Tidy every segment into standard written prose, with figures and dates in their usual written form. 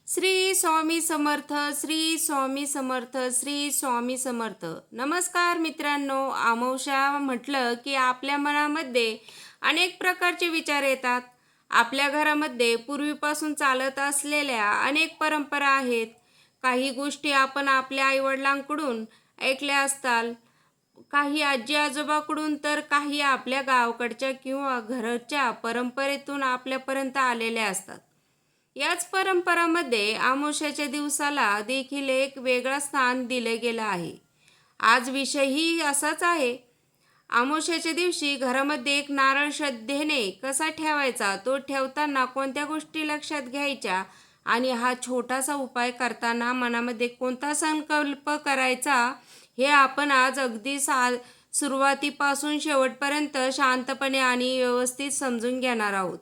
श्री स्वामी समर्थ, श्री स्वामी समर्थ, श्री स्वामी समर्थ. नमस्कार मित्रांनो. अमावस्या म्हटलं की आपल्या मनामध्ये अनेक प्रकारचे विचार येतात. आपल्या घरामध्ये पूर्वीपासून चालत असलेल्या अनेक परंपरा आहेत. काही गोष्टी आपण आपल्या आईवडिलांकडून ऐकल्या असतात, काही आजी आजोबाकडून, तर काही आपल्या गावाकडच्या किंवा घरच्या परंपरेतून आपल्यापर्यंत आलेल्या असतात. याच परंपरामध्ये अमावस्याच्या दिवसाला देखील एक वेगळं स्थान दिले गेलं आहे. आज विषयही असाच आहे. अमावस्याच्या दिवशी घरामध्ये एक नारळ श्रद्धेने कसा ठेवायचा, तो ठेवताना कोणत्या गोष्टी लक्षात घ्यायच्या आणि हा छोटासा उपाय करताना मनामध्ये कोणता संकल्प करायचा, हे आपण आज अगदी सुरुवातीपासून शेवटपर्यंत शांतपणे आणि व्यवस्थित समजून घेणार आहोत.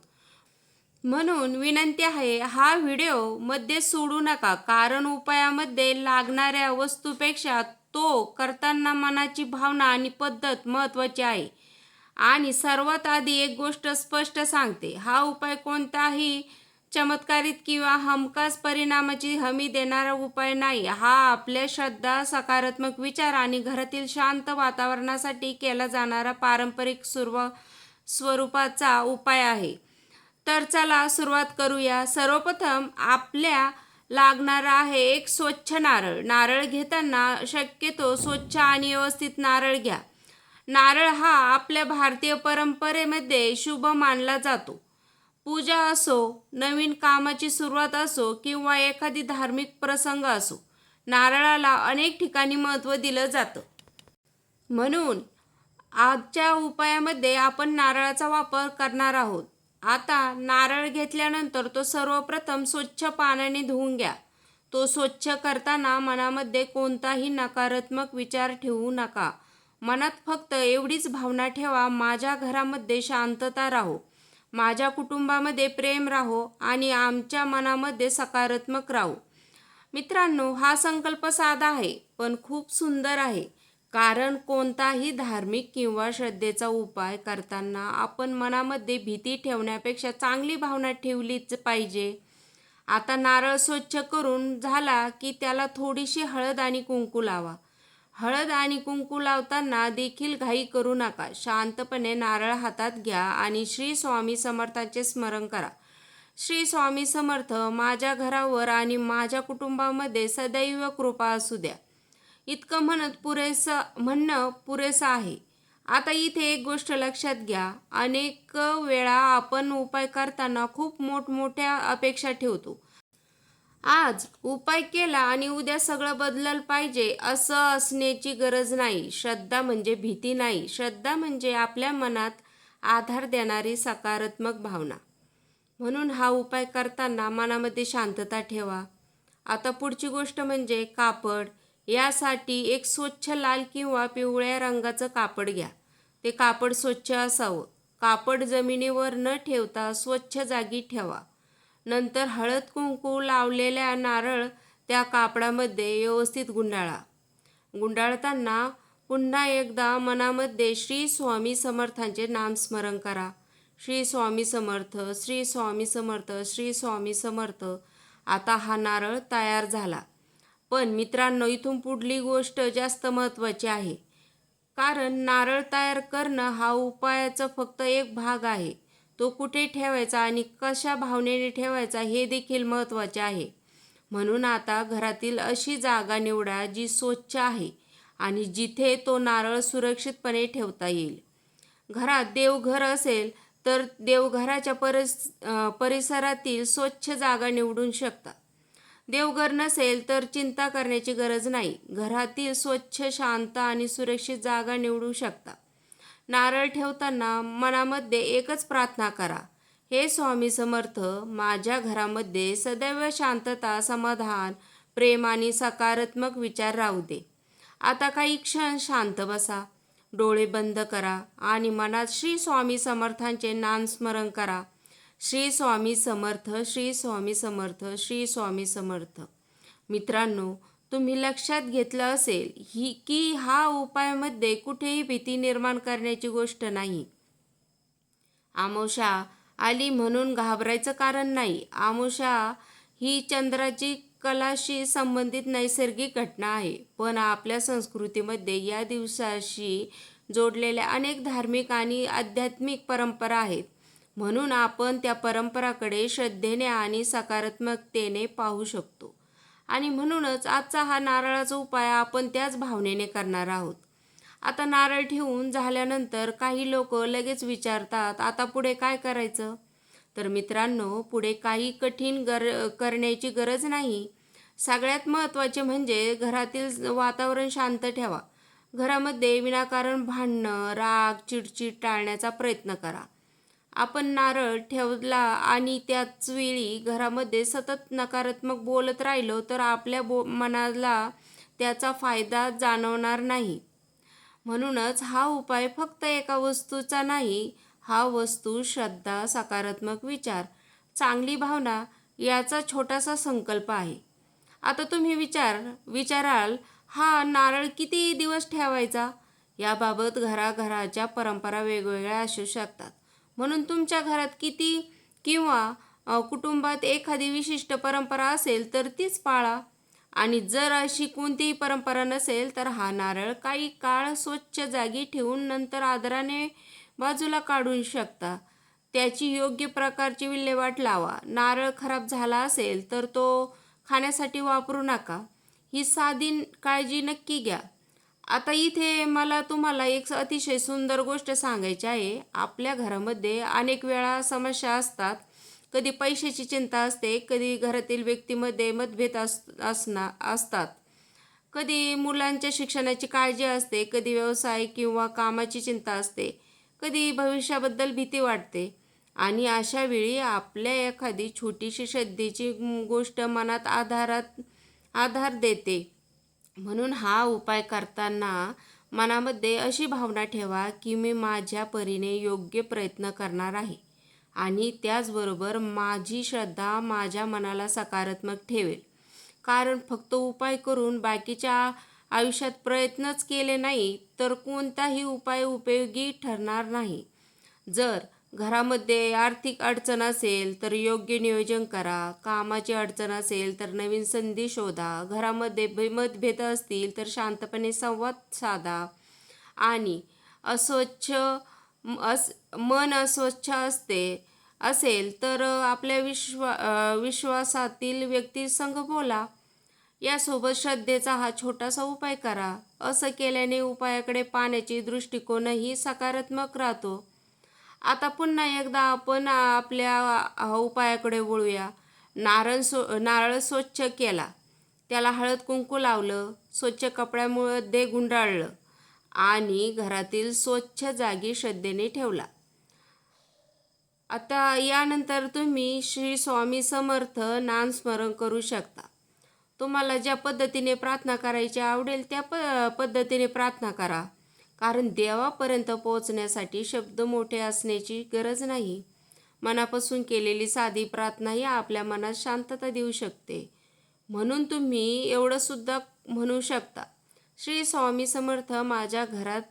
म्हणून विनंती आहे, हा व्हिडिओ मध्ये सोडू नका, कारण उपायामध्ये लागणाऱ्या वस्तूपेक्षा तो करताना मनाची भावना आणि पद्धत महत्त्वाची आहे. आणि सर्वात आधी एक गोष्ट स्पष्ट सांगते, हा उपाय कोणताही चमत्कारित किंवा हमखास परिणामाची हमी देणारा उपाय नाही. हा आपल्या श्रद्धा, सकारात्मक विचार आणि घरातील शांत वातावरणासाठी केला जाणारा पारंपरिक स्वरूपाचा उपाय आहे. तर चला सुरुवात करूया. सर्वप्रथम आपल्या लागणार आहे एक स्वच्छ नारळ. नारळ घेताना शक्यतो स्वच्छ आणि व्यवस्थित नारळ घ्या. नारळ हा आपल्या भारतीय परंपरेमध्ये शुभ मानला जातो. पूजा असो, नवीन कामाची सुरुवात असो किंवा एखादी धार्मिक प्रसंग असो, नारळाला अनेक ठिकाणी महत्त्व दिलं जातं. म्हणून आजच्या उपायामध्ये आपण नारळाचा वापर करणार आहोत. आता नारळ घेतल्यानंतर तो सर्वप्रथम स्वच्छ पाण्याने धुवून घ्या. तो स्वच्छ करताना मनामध्ये कोणताही नकारात्मक विचार ठेवू नका. मनात फक्त एवढीच भावना ठेवा, माझ्या घरामध्ये शांतता राहो, माझ्या कुटुंबामध्ये प्रेम राहो आणि आमच्या मनामध्ये सकारात्मक राहो. मित्रांनो, हा संकल्प साधा आहे पण खूप सुंदर आहे. कारण कोणताही धार्मिक किंवा श्रद्धेचा उपाय करताना आपण मनामध्ये भीती ठेवण्यापेक्षा चांगली भावना ठेवलीच पाहिजे. आता नारळ स्वच्छ करून झाला की त्याला थोडीशी हळद आणि कुंकू लावा. हळद आणि कुंकू लावताना देखील घाई करू नका. शांतपणे नारळ हातात घ्या आणि श्री स्वामी समर्थांचे स्मरण करा. श्री स्वामी समर्थ, माझ्या घरावर आणि माझ्या कुटुंबामध्ये सदैव कृपा असू द्या. इतकं म्हणणं पुरेसं आहे. आता इथे एक गोष्ट लक्षात घ्या, अनेक वेळा आपण उपाय करताना खूप मोठमोठ्या अपेक्षा ठेवतो. आज उपाय केला आणि उद्या सगळं बदललं पाहिजे असं असण्याची गरज नाही. श्रद्धा म्हणजे भीती नाही, श्रद्धा म्हणजे आपल्या मनात आधार देणारी सकारात्मक भावना. म्हणून हा उपाय करताना मनामध्ये शांतता ठेवा. आता पुढची गोष्ट म्हणजे कापड. यासाठी एक स्वच्छ लाल किंवा पिवळ्या रंगाचं कापड घ्या. ते कापड स्वच्छ असावं. कापड जमिनीवर न ठेवता स्वच्छ जागी ठेवा. नंतर हळद कुंकू लावलेल्या नारळ त्या कापडामध्ये व्यवस्थित गुंडाळा. गुंडाळताना पुन्हा एकदा मनामध्ये श्री स्वामी समर्थांचे नामस्मरण करा. श्री स्वामी समर्थ, श्री स्वामी समर्थ, श्री स्वामी समर्थ. आता हा नारळ तयार झाला. पण मित्रांनो, इथून पुढली गोष्ट जास्त महत्त्वाची आहे. कारण नारळ तयार करणं हा उपायाचा फक्त एक भाग आहे. तो कुठे ठेवायचा आणि कशा भावनेने ठेवायचा हे देखील महत्त्वाचे आहे. म्हणून आता घरातील अशी जागा निवडा जी स्वच्छ आहे आणि जिथे तो नारळ सुरक्षितपणे ठेवता येईल. घरात देवघर असेल तर देवघराच्या परिसरातील स्वच्छ जागा निवडू शकता. देवघर नसेल तर चिंता करण्याची गरज नाही. घरातील स्वच्छ, शांत आणि सुरक्षित जागा निवडू शकता. नारळ ठेवताना मनामध्ये एकच प्रार्थना करा, हे स्वामी समर्थ, माझ्या घरामध्ये सदैव शांतता, समाधान, प्रेम आणि सकारात्मक विचार राहू दे. आता काही क्षण शांत बसा, डोळे बंद करा आणि मनात श्री स्वामी समर्थांचे नामस्मरण करा. श्री स्वामी समर्थ, श्री स्वामी समर्थ, श्री स्वामी समर्थ. मित्रांनो, तुम्ही लक्षात घेतलं असेल की हा उपायामध्ये कुठेही भीती निर्माण करण्याची गोष्ट नाही. अमावस्या आली म्हणून घाबरायचं कारण नाही. अमावस्या ही चंद्राची कलाशी संबंधित नैसर्गिक घटना आहे. पण आपल्या संस्कृतीमध्ये या दिवसाशी जोडलेल्या अनेक धार्मिक आणि आध्यात्मिक परंपरा आहेत. म्हणून आपण त्या परंपराकडे श्रद्धेने आणि सकारात्मकतेने पाहू शकतो. आणि म्हणूनच आजचा हा नारळाचा उपाय आपण त्याच भावनेने करणार आहोत. आता नारळ ठेवून झाल्यानंतर काही लोक लगेच विचारतात, आता पुढे काय करायचं? तर मित्रांनो, पुढे काही कठीण करण्याची गरज नाही. सगळ्यात महत्त्वाचे म्हणजे घरातील वातावरण शांत ठेवा. घरामध्ये विनाकारण भांडणं, राग, चिडचिड टाळण्याचा प्रयत्न करा. आपण नारळ ठेवला आणि त्याच वेळी घरामध्ये सतत नकारात्मक बोलत राहिलो तर आपल्या मनाला त्याचा फायदा जाणवणार नाही. म्हणूनच हा उपाय फक्त एका वस्तूचा नाही, हा वस्तू, श्रद्धा, सकारात्मक विचार, चांगली भावना याचा छोटासा संकल्प आहे. आता तुम्ही विचाराल, हा नारळ किती दिवस ठेवायचा? याबाबत घराघराच्या परंपरा वेगवेगळ्या असू शकतात. म्हणून तुमच्या घरात किती किंवा कुटुंबात एखादी विशिष्ट परंपरा असेल तर तीच पाळा. आणि जर अशी कोणतीही परंपरा नसेल तर हा नारळ काही काळ स्वच्छ जागी ठेवून नंतर आदराने बाजूला काढू शकता. त्याची योग्य प्रकारची विल्हेवाट लावा. नारळ खराब झाला असेल तर तो खाण्यासाठी वापरू नका. ही साधी काळजी नक्की घ्या. आता इथे मला तुम्हाला एक अतिशय सुंदर गोष्ट सांगायची आहे. आपल्या घरामध्ये अनेक वेळा समस्या असतात. कधी पैशाची चिंता असते, कधी घरातील व्यक्तीमध्ये मतभेद असतात, कधी मुलांच्या शिक्षणाची काळजी असते, कधी व्यवसाय किंवा कामाची चिंता असते, कधी भविष्याबद्दल भीती वाटते. आणि अशा वेळी आपल्या एखादी छोटीशी श्रद्धेची गोष्ट मनात आधार देते. म्हणून हा उपाय करताना मनामध्ये अशी भावना ठेवा की मी माझ्या परीने योग्य प्रयत्न करणार आहे आणि त्याचबरोबर माझी श्रद्धा माझ्या मनाला सकारात्मक ठेवेल. कारण फक्त उपाय करून बाकीच्या आयुष्यात प्रयत्नच केले नाही तर कोणताही उपाय उपयोगी ठरणार नाही. जर घरामध्ये आर्थिक अडचण असेल तर योग्य नियोजन करा. कामाची अडचण असेल तर नवीन संधी शोधा. घरामध्ये मतभेद असतील तर शांतपणे संवाद साधा. आणि मन अस्वच्छ असेल तर आपल्या विश्वासातील व्यक्तीसंग बोला. यासोबत श्रद्धेचा हा छोटासा उपाय करा. असं केल्याने उपायाकडे पाहण्याची दृष्टिकोनही सकारात्मक राहतो. आता पुन्हा एकदा आपण आपल्या उपायाकडे वळूया. नारळ स्वच्छ केला, त्याला हळद कुंकू लावलं, स्वच्छ कपड्यामध्ये गुंडाळलं आणि घरातील स्वच्छ जागी श्रद्धेने ठेवला. आता यानंतर तुम्ही श्री स्वामी समर्थ नामस्मरण करू शकता. तुम्हाला ज्या पद्धतीने प्रार्थना करायची आवडेल त्या पद्धतीने प्रार्थना करा. कारण देवापर्यंत पोहोचण्यासाठी शब्द मोठे असण्याची गरज नाही. मनापासून केलेली साधी प्रार्थनाही आपल्या मनात शांतता देऊ शकते. म्हणून तुम्ही एवढं सुद्धा म्हणू शकता, श्री स्वामी समर्थ, माझ्या घरात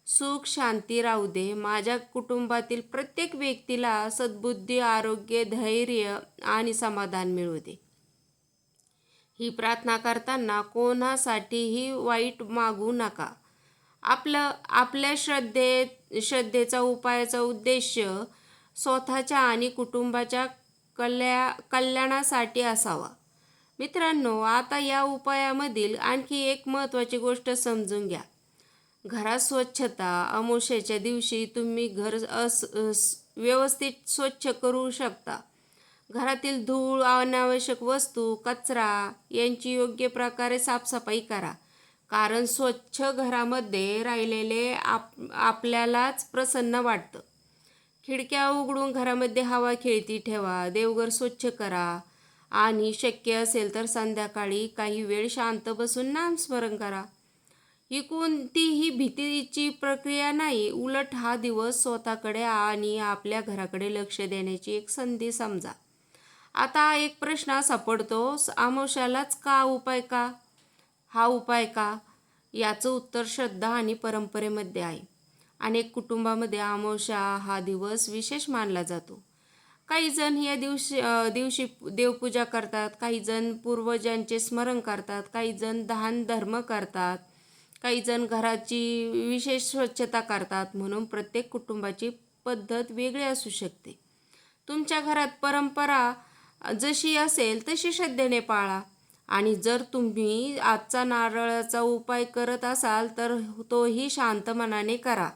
सुख शांती राहू दे. माझ्या कुटुंबातील प्रत्येक व्यक्तीला सद्बुद्धी, आरोग्य, धैर्य आणि समाधान मिळू दे. ही प्रार्थना करताना कोणासाठीही वाईट मागू नका. आपल्या श्रद्धेचा उपायाचा उद्देश स्वतःच्या आणि कुटुंबाच्या कल्याणासाठी असावा. मित्रांनो, आता या उपायामधील आणखी एक महत्त्वाची गोष्ट समजून घ्या. घरात स्वच्छता. अमावास्येच्या दिवशी तुम्ही घर व्यवस्थित स्वच्छ करू शकता. घरातील धूळ, अनावश्यक वस्तू, कचरा यांची योग्य प्रकारे साफसफाई करा. कारण स्वच्छ घरामध्ये राहिलेले आपल्यालाच प्रसन्न वाटतं. खिडक्या उघडून घरामध्ये हवा खेळती ठेवा. देवघर स्वच्छ करा आणि शक्य असेल तर संध्याकाळी काही वेळ शांत बसून नामस्मरण करा. ही कोणतीही भीतीची प्रक्रिया नाही. उलट हा दिवस स्वतःकडे आणि आपल्या घराकडे लक्ष देण्याची एक संधी समजा. आता एक प्रश्न असा पडतो, अमावास्येलाच हा उपाय का? याचं उत्तर श्रद्धा आणि परंपरेमध्ये आहे. अनेक कुटुंबामध्ये अमावास्या हा दिवस विशेष मानला जातो. काही जण या दिवशी देवपूजा करतात, काही जण पूर्वजांचे स्मरण करतात, काही जण दान धर्म करतात, काही जण घराची विशेष स्वच्छता करतात. म्हणून प्रत्येक कुटुंबाची पद्धत वेगळी असू शकते. तुमच्या घरात परंपरा जशी असेल तशी श्रद्धेने पाळा. आणि जर तुम्ही आजचा नारळाचा उपाय करत असाल तर तोही शांत मनाने करा.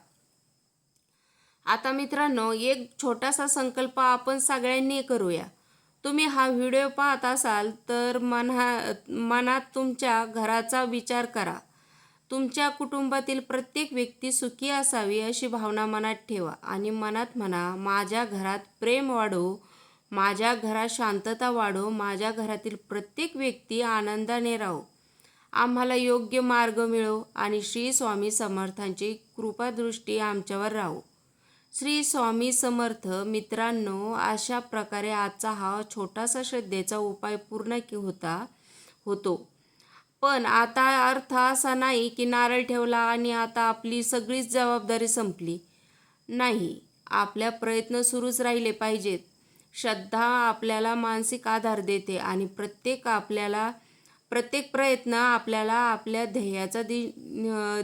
आता मित्रांनो, एक छोटासा संकल्प आपण सगळ्यांनी करूया. तुम्ही हा व्हिडिओ पाहत असाल तर मनात तुमच्या घराचा विचार करा. तुमच्या कुटुंबातील प्रत्येक व्यक्ती सुखी असावी अशी भावना मनात ठेवा आणि मनात म्हणा, माझ्या घरात प्रेम वाढो, माझ्या घरात शांतता वाढो, माझ्या घरातील प्रत्येक व्यक्ती आनंदाने राहो, आम्हाला योग्य मार्ग मिळो आणि श्री स्वामी समर्थांची कृपादृष्टी आमच्यावर राहो. श्री स्वामी समर्थ. मित्रांनो, अशा प्रकारे आजचा हा छोटासा श्रद्धेचा उपाय पूर्ण होतो. पण आता अर्थ असा नाही की नारळ ठेवला आणि आता आपली सगळीच जबाबदारी संपली. नाही, आपल्या प्रयत्न सुरूच राहिले पाहिजेत. श्रद्धा आपल्याला मानसिक आधार देते आणि प्रत्येक प्रयत्न आपल्याला आपल्या ध्येयाच्या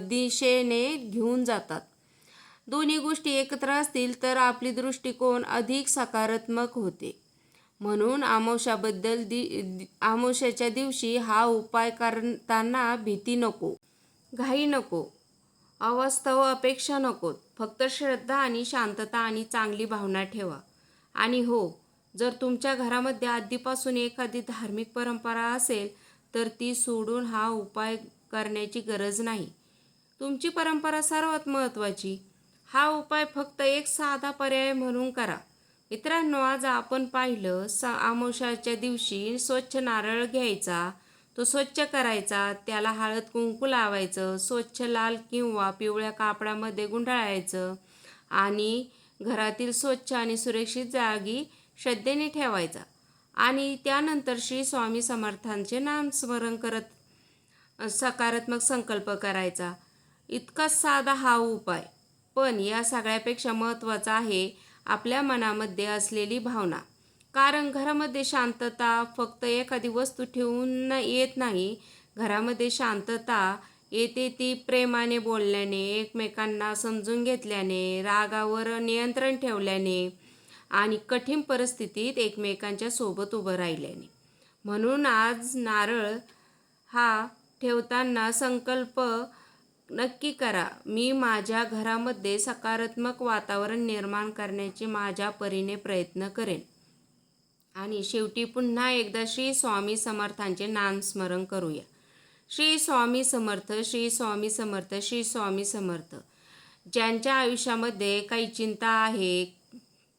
दिशेने घेऊन जातात. दोन्ही गोष्टी एकत्र असतील तर आपली दृष्टिकोन अधिक सकारात्मक होते. म्हणून अमावस्येच्या दिवशी हा उपाय करताना भीती नको, घाई नको, अवास्तव अपेक्षा नकोत. फक्त श्रद्धा आणि शांतता आणि चांगली भावना ठेवा. आणि हो, जर तुमच्या घरामध्ये आधीपासून एखादी धार्मिक परंपरा असेल तर ती सोडून हा उपाय करण्याची गरज नाही. तुमची परंपरा सर्वात महत्त्वाची. हा उपाय फक्त एक साधा पर्याय म्हणून करा. मित्रांनो, आज आपण पाहिलं अमावस्येच्या दिवशी स्वच्छ नारळ घ्यायचा, तो स्वच्छ करायचा, त्याला हळद कुंकू लावायचं, स्वच्छ लाल किंवा पिवळ्या कापडामध्ये गुंडाळायचं आणि घरातील स्वच्छ आणि सुरक्षित जागी श्रद्धेने ठेवायचा आणि त्यानंतर श्री स्वामी समर्थांचे नामस्मरण करत सकारात्मक संकल्प करायचा. इतकाच साधा हा उपाय. पण या सगळ्यापेक्षा महत्त्वाचा आहे आपल्या मनामध्ये असलेली भावना. कारण घरामध्ये शांतता फक्त एखादी वस्तू ठेवून येत नाही. घरामध्ये शांतता येते ती प्रेमाने बोलल्याने, एकमेकांना समजून घेतल्याने, रागावर नियंत्रण ठेवल्याने आणि कठीण परिस्थितीत एकमेकांच्या सोबत उभं राहिल्याने. म्हणून आज नारळ हा ठेवताना संकल्प नक्की करा, मी माझ्या घरामध्ये सकारात्मक वातावरण निर्माण करण्याचे माझ्या परीने प्रयत्न करेन. आणि शेवटी पुन्हा एकदा श्री स्वामी समर्थांचे नामस्मरण करूया. श्री स्वामी समर्थ, श्री स्वामी समर्थ, श्री स्वामी समर्थ. ज्यांच्या आयुष्यामध्ये काही चिंता आहे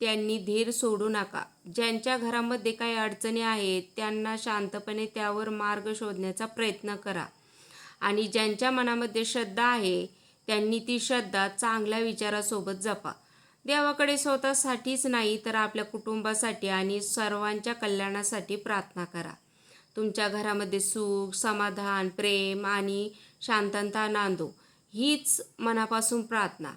त्यांनी धीर सोडू नका. ज्यांच्या घरामध्ये काही अडचणी आहेत त्यांना शांतपणे त्यावर मार्ग शोधण्याचा प्रयत्न करा. आणि ज्यांच्या मनामध्ये श्रद्धा आहे त्यांनी ती श्रद्धा चांगल्या विचारासोबत जपा. देवाकडे स्वतःसाठीच नाही तर आपल्या कुटुंबासाठी आणि सर्वांच्या कल्याणासाठी प्रार्थना करा. तुमच्या घरामध्ये सुख, समाधान, प्रेम आणि शांतता नांदो, हीच मनापासून प्रार्थना.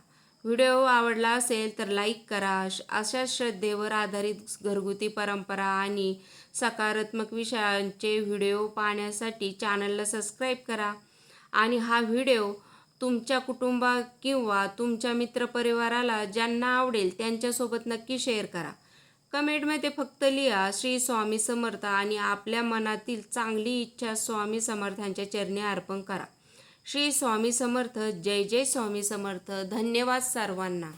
व्हिडिओ आवडला असेल तर लाईक करा. अशा श्रद्धेवर आधारित घरगुती परंपरा आणि सकारात्मक विषयांचे व्हिडिओ पाहण्यासाठी चॅनलला सबस्क्राईब करा. आणि हा व्हिडिओ तुमच्या कुटुंबात किंवा तुमच्या मित्रपरिवाराला ज्यांना आवडेल त्यांच्यासोबत नक्की शेअर करा. कमेंटमध्ये फक्त लिहा श्री स्वामी समर्थ आणि आपल्या मनातील चांगली इच्छा स्वामी समर्थांच्या चरणी अर्पण करा. श्री स्वामी समर्थ. जय जय स्वामी समर्थ. धन्यवाद सर्वांना.